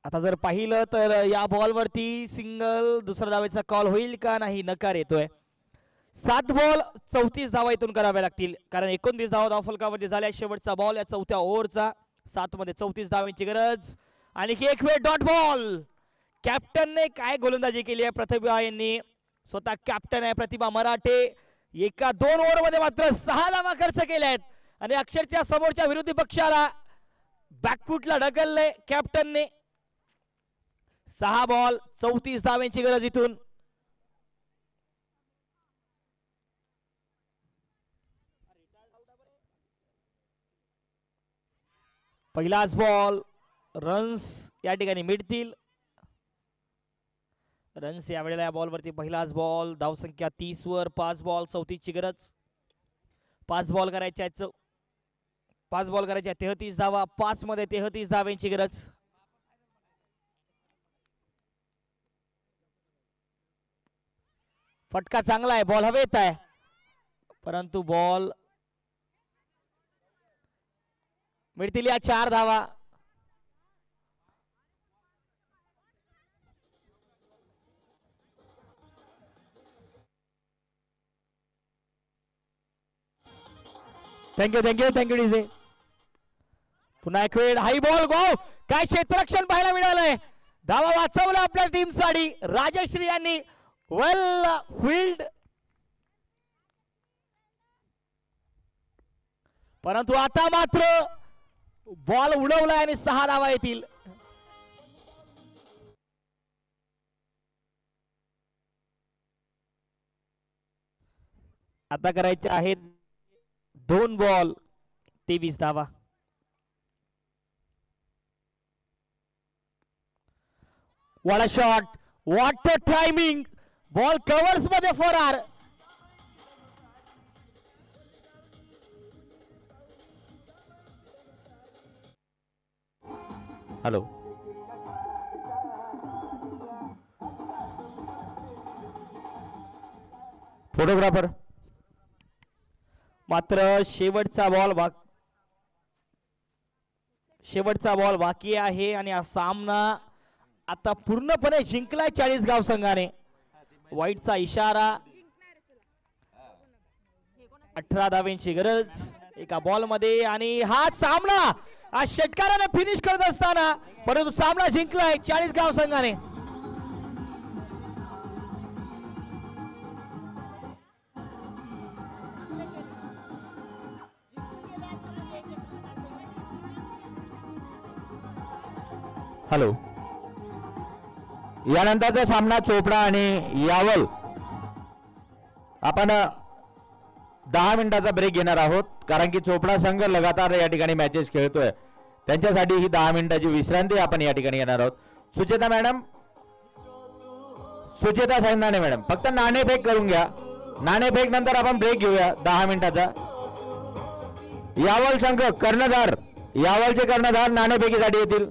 आता जर पाहिलं तर या बॉलवरती सिंगल दुसरा धावेचा कॉल होईल का नाही, नकार येतोय. 7 बॉल 34 धावा इथून कराव्या लागतील, कारण 29 धावा धावफलकावरती झाल्या. शेवटचा बॉल या चौथ्या ओव्हरचा. 7 मध्ये 34 धावांची गरज. आणि एक वेळ डॉट बॉल. कॅप्टनने काय गोलंदाजी केली आहे प्रतिभा यांनी. स्वतः कॅप्टन आहे प्रतिभा मराठे. एका 2 ओव्हर मध्ये मात्र 6 धावा खर्च केल्या आहेत आणि अक्षरशः समोरच्या विरोधी पक्षाला बॅकफुटला ढकलले कॅप्टनने. 6 बॉल 34 धावांची गरज इथून. पहिलाच बॉल. रन्स या ठिकाणी मिळतील. रन्स यावेळेला या बॉलवरती पहिलाच बॉल. धावसंख्या 30 वर. 5 बॉल 34 ची गरज. 5 बॉल करायच्या आहेत. 5 बॉल करायच्या 33 धावा. 5 मध्ये 33 धावांची गरज. फटका चांगला आहे. बॉल हवेत आहे परंतु बॉल मिळतील या 4 धावा. Thank you thank you thank you DJ. पुन्हा एक वेळ हाई बॉल. गो काय क्षेत्ररक्षण पाहायला मिळालंय. धावा वाचवला आपल्या टीम साठी राजश्री यांनी. वेल फील्ड परंतु आता मात्र बॉल उडवलाय आणि 6 धावा येतील. आता करायचे आहेत 2 बॉल 23 धावा. What a shot. What a timing. Ball covers मध्ये फरार. हॅलो. फोटोग्राफर. मात्र शेवटचा बॉल बाकी आहे आणि हा सामना आता पूर्णपणे जिंकलाय 40 गाव संघाने. वाईटचा इशारा. 18 धावांची गरज एका बॉल मध्ये आणि हा सामना आज षटकाराने फिनिश करत असताना परंतु सामना जिंकलाय 40 गाव संघाने. हॅलो. यानंतरचा सामना चोपडा आणि यावल. आपण 10 मिनिटाचा ब्रेक घेणार आहोत कारण की चोपडा संघ लगातार या ठिकाणी मॅचेस खेळतोय. त्यांच्यासाठी ही 10 मिनिटाची विश्रांती आपण या ठिकाणी घेणार आहोत. सुचेता मॅडम. सुचेता साईनाने मॅडम फक्त नाणेफेक करून घ्या. नाणेफेक नंतर आपण ब्रेक घेऊया 10 मिनिटाचा. यावल संघ कर्णधार. यावलचे कर्णधार नाणेफेकीसाठी येतील.